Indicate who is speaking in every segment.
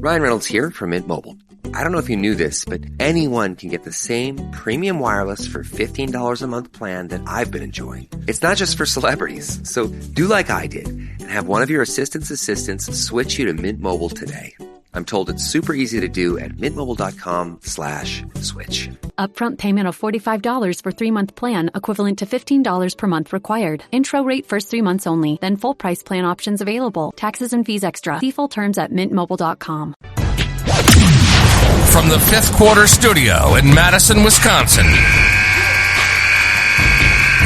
Speaker 1: Ryan Reynolds here from Mint Mobile. I don't know if you knew this, but anyone can get the same premium wireless for $15 a month plan that I've been enjoying. It's not just for celebrities. So do like I did and have one of your assistants switch you to Mint Mobile today. I'm told it's super easy to do at mintmobile.com/switch.
Speaker 2: Upfront payment of $45 for 3-month plan, equivalent to $15 per month required. Intro rate first 3 months only, then full price plan options available. Taxes and fees extra. See full terms at mintmobile.com.
Speaker 3: From the Fifth Quarter Studio in Madison, Wisconsin,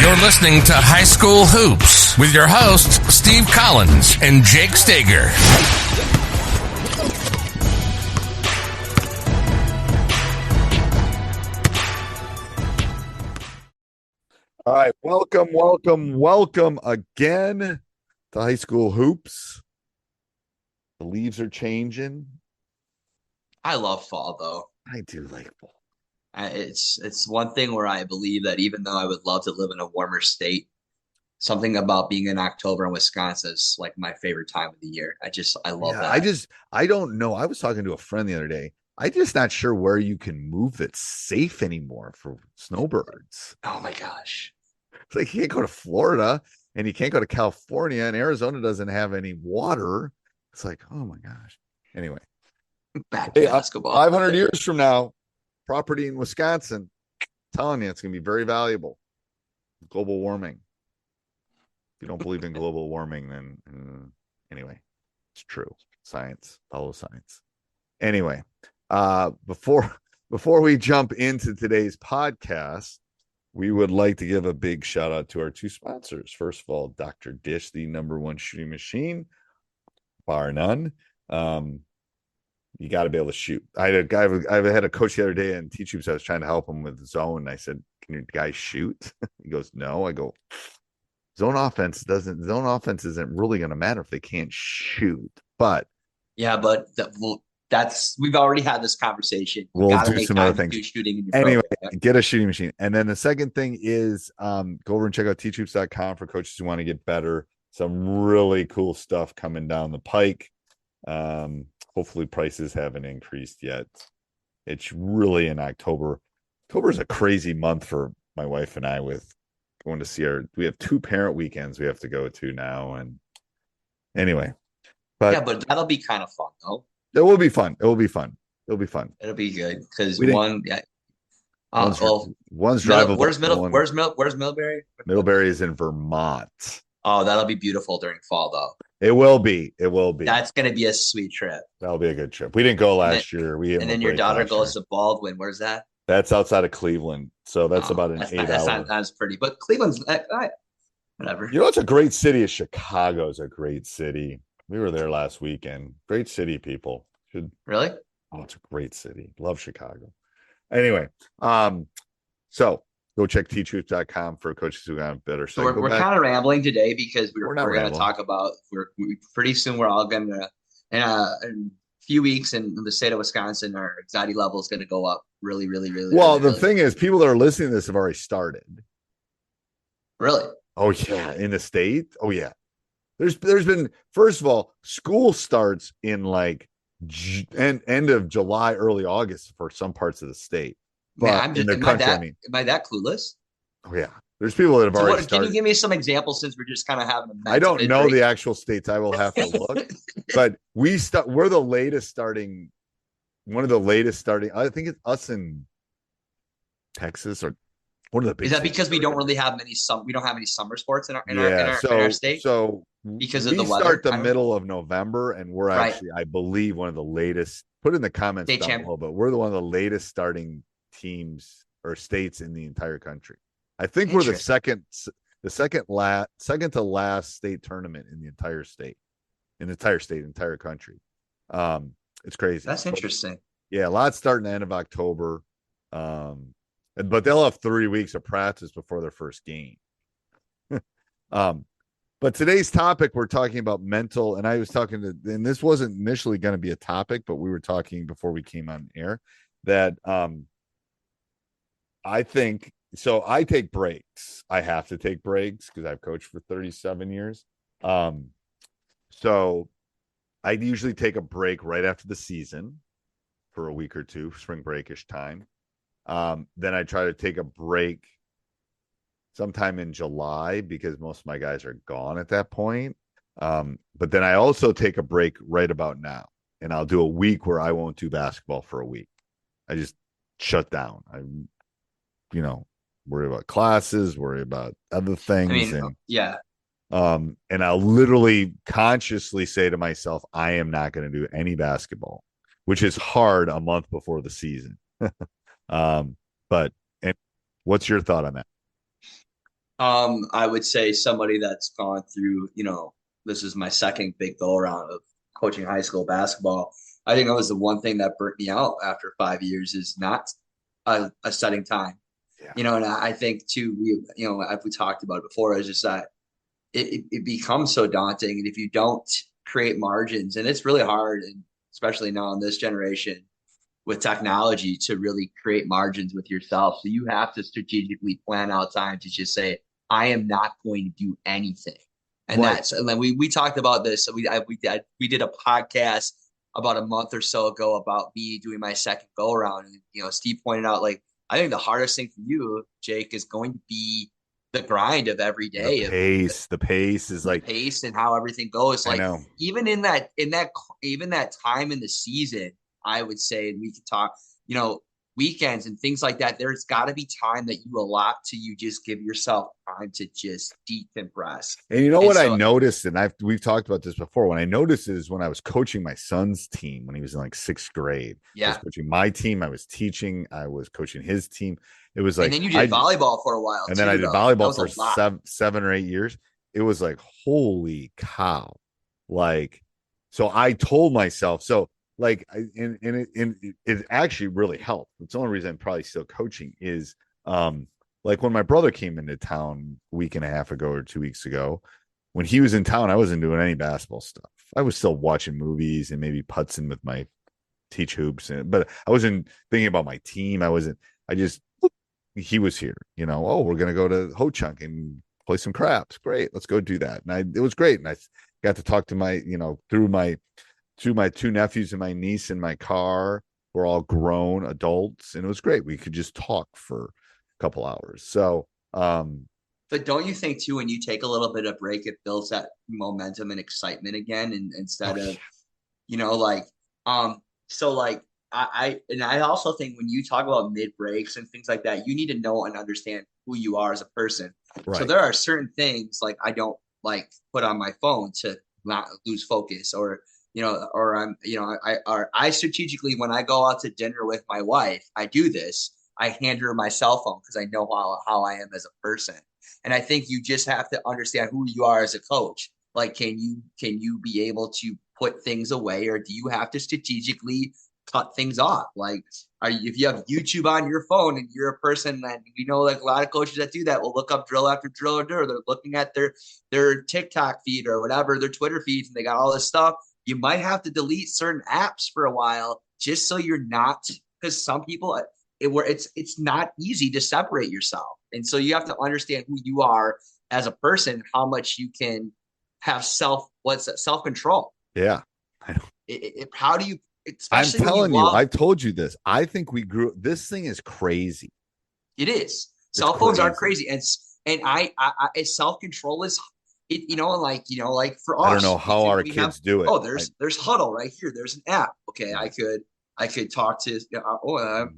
Speaker 3: you're listening to High School Hoops with your hosts, Steve Collins and Jake Stager.
Speaker 4: All right, welcome again to High School Hoops. The leaves are changing.
Speaker 5: I love fall, though.
Speaker 4: I do like fall.
Speaker 5: It's one thing where I believe that even though I would love to live in a warmer state, something about being in October in Wisconsin is like my favorite time of the year. I love that.
Speaker 4: I don't know. I was talking to a friend the other day. I'm just not sure where you can move that's safe anymore for snowbirds.
Speaker 5: Oh my gosh.
Speaker 4: It's like you can't go to Florida and you can't go to California, and Arizona doesn't have any water. It's like, oh my gosh. Anyway.
Speaker 5: Back to basketball.
Speaker 4: 500 years from now, property in Wisconsin, I'm telling you, it's going to be very valuable. Global warming. If you don't believe in global warming, then anyway, it's true. Science, follow science. Anyway, before we jump into today's podcast, we would like to give a big shout out to our two sponsors. First of all, Dr. Dish, the number one shooting machine, bar none. You got to be able to shoot. I had a coach the other day in Teach Hoops. I was trying to help him with zone, and I said, "Can your guy shoot?" He goes, "No." I go, "Zone offense isn't really going to matter if they can't shoot." But
Speaker 5: yeah, but we've already had this conversation.
Speaker 4: We'll do some other things.
Speaker 5: Shooting in your
Speaker 4: anyway,
Speaker 5: program.
Speaker 4: Get a shooting machine. And then the second thing is go over and check out teachhoops.com for coaches who want to get better. Some really cool stuff coming down the pike. Hopefully prices haven't increased yet. It's really in October. October is a crazy month for my wife and I with going to see we have 2 parent weekends we have to go to now. And anyway,
Speaker 5: but that'll be kind of fun though.
Speaker 4: It will be fun. It'll be good
Speaker 5: because one's
Speaker 4: drivable.
Speaker 5: Where's Middlebury?
Speaker 4: Middlebury is in Vermont.
Speaker 5: Oh, that'll be beautiful during fall though.
Speaker 4: It will be.
Speaker 5: That's going to be a sweet trip.
Speaker 4: That'll be a good trip. We didn't go last year.
Speaker 5: And then your daughter goes to Baldwin. Where's that?
Speaker 4: That's outside of Cleveland. So that's about an 8 hour.
Speaker 5: That's not as pretty, but Cleveland's whatever.
Speaker 4: You know, it's a great city. Chicago's a great city. We were there last weekend. Great city, people.
Speaker 5: Really?
Speaker 4: Oh, it's a great city. Love Chicago. Anyway, so go check teachhoops.com for coaches who got better.
Speaker 5: So we're kind of rambling today because we're going to talk about pretty soon we're all going to in a few weeks in the state of Wisconsin, our anxiety level is going to go up really, really, really.
Speaker 4: Well,
Speaker 5: really,
Speaker 4: the thing is, people that are listening to this have already started.
Speaker 5: Really?
Speaker 4: Oh yeah, in the state. Oh yeah. There's been, first of all, school starts in like end of July, early August for some parts of the state. But in the country,
Speaker 5: am I that clueless?
Speaker 4: Oh yeah, there's people that have already started.
Speaker 5: Can you give me some examples since we're just kind of having
Speaker 4: I don't know the actual states. I will have to look. But we're the latest starting. One of the latest starting. I think it's us in Texas or one of the big.
Speaker 5: Is that because we don't really have we don't have any summer sports in our state?
Speaker 4: So
Speaker 5: because of the weather,
Speaker 4: start the middle of November, and we're actually, I believe, one of the latest. Put in the comments down below, but we're one of the latest starting teams or states in the entire country. I think we're the second to last state tournament in the entire state, entire country. It's crazy.
Speaker 5: That's interesting.
Speaker 4: Yeah, a lot starting the end of October. But they'll have 3 weeks of practice before their first game. But today's topic, we're talking about mental, and I was talking to, and this wasn't initially going to be a topic, but we were talking before we came on air that I think, so I take breaks. I have to take breaks because I've coached for 37 years. So I usually take a break right after the season for a week or two, spring breakish time. Then I try to take a break sometime in July because most of my guys are gone at that point. But then I also take a break right about now, and I'll do a week where I won't do basketball for a week. I just shut down. I, worry about classes, worry about other things.
Speaker 5: Yeah.
Speaker 4: And I'll literally consciously say to myself, I am not going to do any basketball, which is hard a month before the season. But what's your thought on that?
Speaker 5: I would say somebody that's gone through, this is my second big go around of coaching high school basketball. I think that was the one thing that burnt me out after 5 years is not a setting time. Yeah. And I think too, as we talked about it before, is just that it becomes so daunting. And if you don't create margins, and it's really hard, and especially now in this generation with technology, to really create margins with yourself. So you have to strategically plan out time to just say, I am not going to do anything. And and then we talked about this. So we did a podcast about a month or so ago about me doing my second go around. And, Steve pointed out, like, I think the hardest thing for you, Jake, is going to be the grind of every day.
Speaker 4: The pace is like
Speaker 5: pace and how everything goes. Like, even in that time in the season, I would say, and we could talk, weekends and things like that, there's got to be time that you allot to you just give yourself time to just decompress.
Speaker 4: And what I noticed, and we've talked about this before, when I noticed it is when I was coaching my son's team when he was in like 6th grade.
Speaker 5: Yeah.
Speaker 4: I was coaching my team. I was teaching. I was coaching his team. It was like,
Speaker 5: and then you did volleyball for a while.
Speaker 4: And then I did volleyball for 7 or 8 years. It was like, holy cow. Like, so I told myself, like, it actually really helped. It's the only reason I'm probably still coaching is, like when my brother came into town a week and a half ago or 2 weeks ago, when he was in town, I wasn't doing any basketball stuff. I was still watching movies and maybe putzing with my teach hoops, but I wasn't thinking about my team. He was here, we're going to go to Ho Chunk and play some craps. Great. Let's go do that. And it was great. And I got to talk to my, through my 2 nephews and my niece in my car. We're all grown adults, and it was great. We could just talk for a couple hours. So,
Speaker 5: but don't you think too, when you take a little bit of break, it builds that momentum and excitement again, and instead of, I also think when you talk about mid breaks and things like that, you need to know and understand who you are as a person. Right. So there are certain things like I don't like put on my phone to not lose focus, or I strategically, when I go out to dinner with my wife, I do this. I hand her my cell phone because I know how I am as a person. And I think you just have to understand who you are as a coach. Like, can you be able to put things away, or do you have to strategically cut things off? Like, if you have YouTube on your phone and you're a person that, like a lot of coaches that do that will look up drill after drill, or they're looking at their TikTok feed or whatever, their Twitter feeds, and they got all this stuff. You might have to delete certain apps for a while just so you're not, because some people it's not easy to separate yourself. And so you have to understand who you are as a person, how much you can have self-control.
Speaker 4: Yeah.
Speaker 5: How do you,
Speaker 4: I'm telling you, I've told you this. I think this thing is crazy.
Speaker 5: It is. Cell phones are crazy. And I self-control is, like for us,
Speaker 4: I don't know how our kids do it.
Speaker 5: Oh, there's Huddle right here. There's an app. Okay, I could talk to.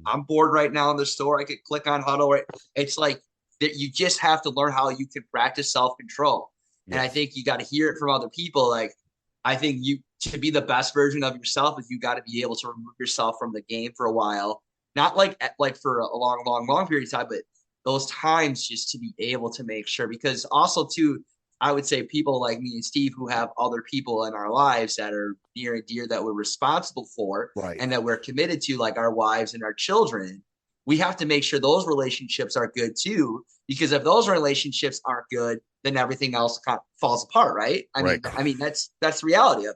Speaker 5: I'm bored right now in the store. I could click on Huddle. Right, it's like that. You just have to learn how you can practice self-control. Yes. And I think you got to hear it from other people. Like, I think to be the best version of yourself is you got to be able to remove yourself from the game for a while. Not like for a long period of time, but those times just to be able to make sure. Because also too, I would say people like me and Steve who have other people in our lives that are near and dear that we're responsible for, right, and that we're committed to, like our wives and our children. We have to make sure those relationships are good too, because if those relationships aren't good, then everything else kind of falls apart, right? I mean that's the reality of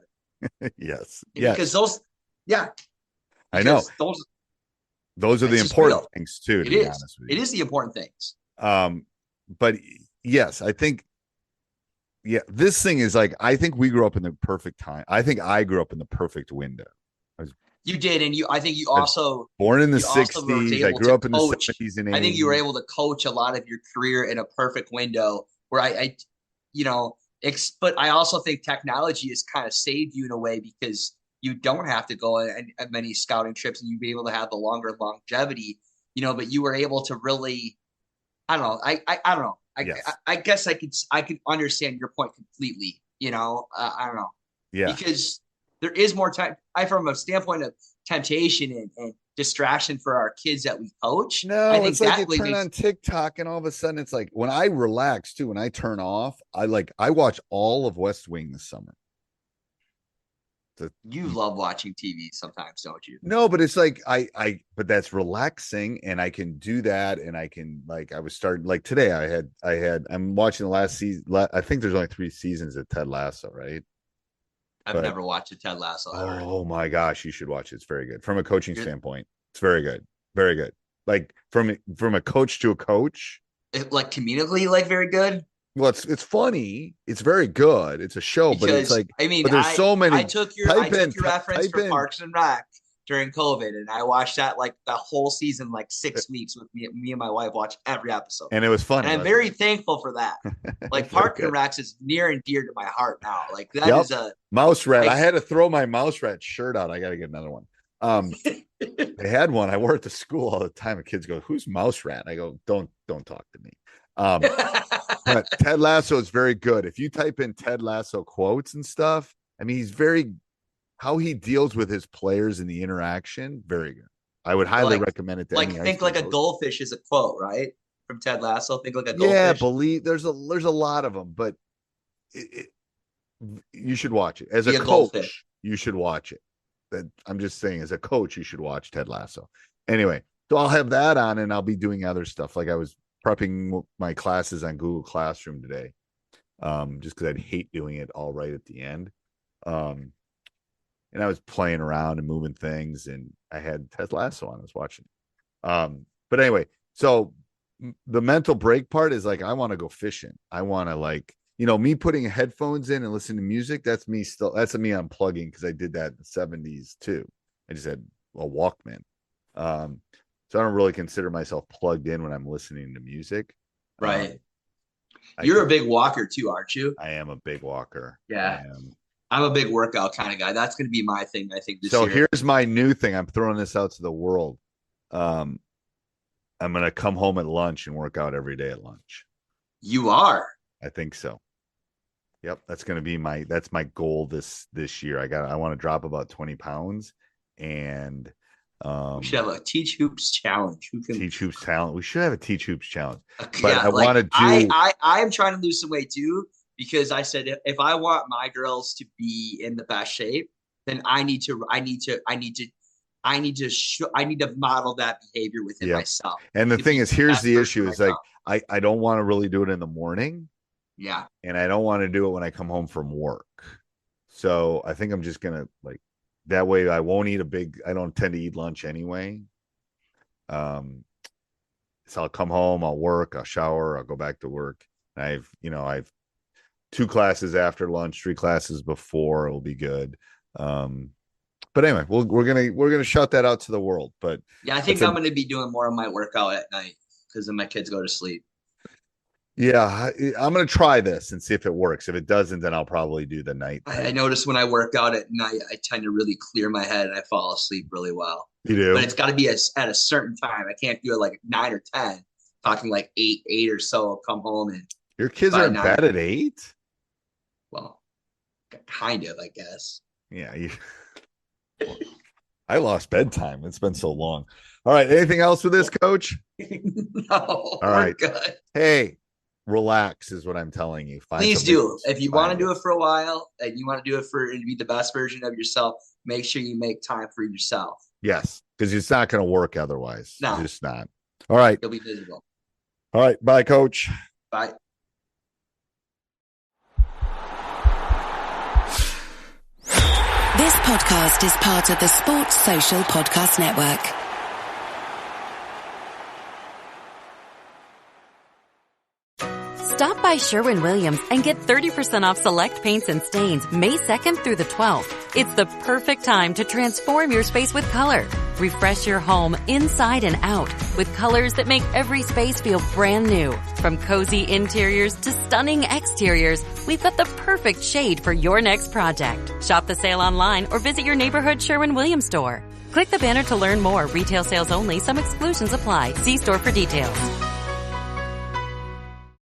Speaker 5: it.
Speaker 4: Yes.
Speaker 5: Because those, yeah.
Speaker 4: I know. Those are the important things too, to be honest with you.
Speaker 5: It is the important things.
Speaker 4: But yes, I think Yeah, this thing is like, I think we grew up in the perfect time. I think I grew up in the perfect window.
Speaker 5: You did, and I think you
Speaker 4: I was
Speaker 5: also
Speaker 4: born in the
Speaker 5: you also were
Speaker 4: 60s. I
Speaker 5: able
Speaker 4: grew
Speaker 5: to
Speaker 4: up in the
Speaker 5: coach.
Speaker 4: 70s and
Speaker 5: I think you were
Speaker 4: 80s.
Speaker 5: able to coach a lot of your career in a perfect window where but I also think technology has kind of saved you in a way because you don't have to go on many scouting trips and you'd be able to have the longer longevity, but you were able to really, I don't know. I don't know.
Speaker 4: Yes.
Speaker 5: I guess I could understand your point completely, I don't know.
Speaker 4: Yeah.
Speaker 5: Because there is more time. From a standpoint of temptation and distraction for our kids that we coach.
Speaker 4: No,
Speaker 5: I think
Speaker 4: it's like
Speaker 5: that
Speaker 4: you
Speaker 5: really
Speaker 4: turn on TikTok and all of a sudden it's like when I relax too, when I turn off, I watch all of West Wing this summer.
Speaker 5: You love watching TV sometimes, don't you?
Speaker 4: No, but it's like but that's relaxing and I can do that and I can I was starting like today I'm watching the last season. I think there's only 3 seasons of Ted Lasso, right?
Speaker 5: I've never watched a Ted Lasso ever.
Speaker 4: Oh my gosh, you should watch it. It's very good. From a coaching standpoint, it's very good. Very good. Like from a coach to a coach.
Speaker 5: Like comedically, like very good.
Speaker 4: Well, it's funny. It's very good. It's a show, but it's like but there's so many.
Speaker 5: I took your reference for Parks and Rec during COVID, and I watched that like the whole season, like 6 weeks with me and my wife watched every episode,
Speaker 4: and it was fun.
Speaker 5: And I'm very thankful for that. Like Parks and Rec is near and dear to my heart now. Like that is a
Speaker 4: mouse rat. I had to throw my mouse rat shirt out. I got to get another one. They had one. I wore it to school all the time. And kids go, "Who's mouse rat?" I go, "Don't talk to me." But Ted Lasso is very good. If you type in Ted Lasso quotes and stuff, I mean, he's how he deals with his players in the interaction, very good. I would highly recommend it to
Speaker 5: think like a goldfish is a quote, right? From Ted Lasso. Think like a goldfish.
Speaker 4: Yeah, there's a lot of them, but you should watch it. As a coach, you should watch it. I'm just saying, as a coach, you should watch Ted Lasso. Anyway, so I'll have that on and I'll be doing other stuff. Like I was prepping my classes on Google Classroom today, just because I'd hate doing it all right at the end. And I was playing around and moving things, and I had Ted Lasso on. I was watching. But anyway, so the mental break part is like I want to go fishing. I want to me putting headphones in and listening to music. That's me unplugging because I did that in the 70s too. I just had a Walkman. So I don't really consider myself plugged in when I'm listening to music.
Speaker 5: Right. You're a big walker too, aren't you?
Speaker 4: I am a big walker.
Speaker 5: Yeah. I'm a big workout kind of guy. That's going to be my thing, I think, this year.
Speaker 4: So here's my new thing. I'm throwing this out to the world. I'm going to come home at lunch and work out every day at lunch.
Speaker 5: You are?
Speaker 4: I think so. Yep. That's going to be that's my goal this year. I want to drop about 20 pounds and
Speaker 5: we should have a Teach Hoops challenge.
Speaker 4: Teach Hoops challenge? We should have a Teach Hoops challenge.
Speaker 5: But
Speaker 4: yeah, I want to do.
Speaker 5: I am trying to lose some weight too because I said if I want my girls to be in the best shape, then I need to model that behavior within myself.
Speaker 4: And the thing is, here's the issue: is like I don't want to really do it in the morning.
Speaker 5: Yeah,
Speaker 4: and I don't want to do it when I come home from work. So I think I'm just gonna that way I won't eat I don't tend to eat lunch anyway. So I'll come home, I'll work, I'll shower, I'll go back to work. I've 2 classes after lunch, 3 classes before. It'll be good. But anyway, we're gonna shout that out to the world. But
Speaker 5: yeah, I think I'm gonna be doing more of my workout at night because then my kids go to sleep.
Speaker 4: Yeah, I'm going to try this and see if it works. If it doesn't, then I'll probably do the night.
Speaker 5: I notice when I work out at night, I tend to really clear my head and I fall asleep really well.
Speaker 4: You do?
Speaker 5: But it's got to be at a certain time. I can't do it like 9 or 10. Talking like 8 or so. I'll come home and.
Speaker 4: Your kids are in bed at 8?
Speaker 5: Well, kind of, I guess.
Speaker 4: Yeah. I lost bedtime. It's been so long. All right. Anything else with this, Coach?
Speaker 5: No.
Speaker 4: All right.
Speaker 5: Good.
Speaker 4: Hey. Relax is what I'm telling you.
Speaker 5: Please do. If you want to do it for a while and you want to do it to be the best version of yourself, make sure you make time for yourself.
Speaker 4: Yes, because it's not going to work otherwise.
Speaker 5: No.
Speaker 4: It's just not. All right.
Speaker 5: You'll be miserable.
Speaker 4: All right. Bye, Coach.
Speaker 5: Bye.
Speaker 6: This podcast is part of the Sports Social Podcast Network.
Speaker 7: Stop by Sherwin-Williams and get 30% off select paints and stains May 2nd through the 12th. It's the perfect time to transform your space with color. Refresh your home inside and out with colors that make every space feel brand new. From cozy interiors to stunning exteriors, we've got the perfect shade for your next project. Shop the sale online or visit your neighborhood Sherwin-Williams store. Click the banner to learn more. Retail sales only. Some exclusions apply. See store for details.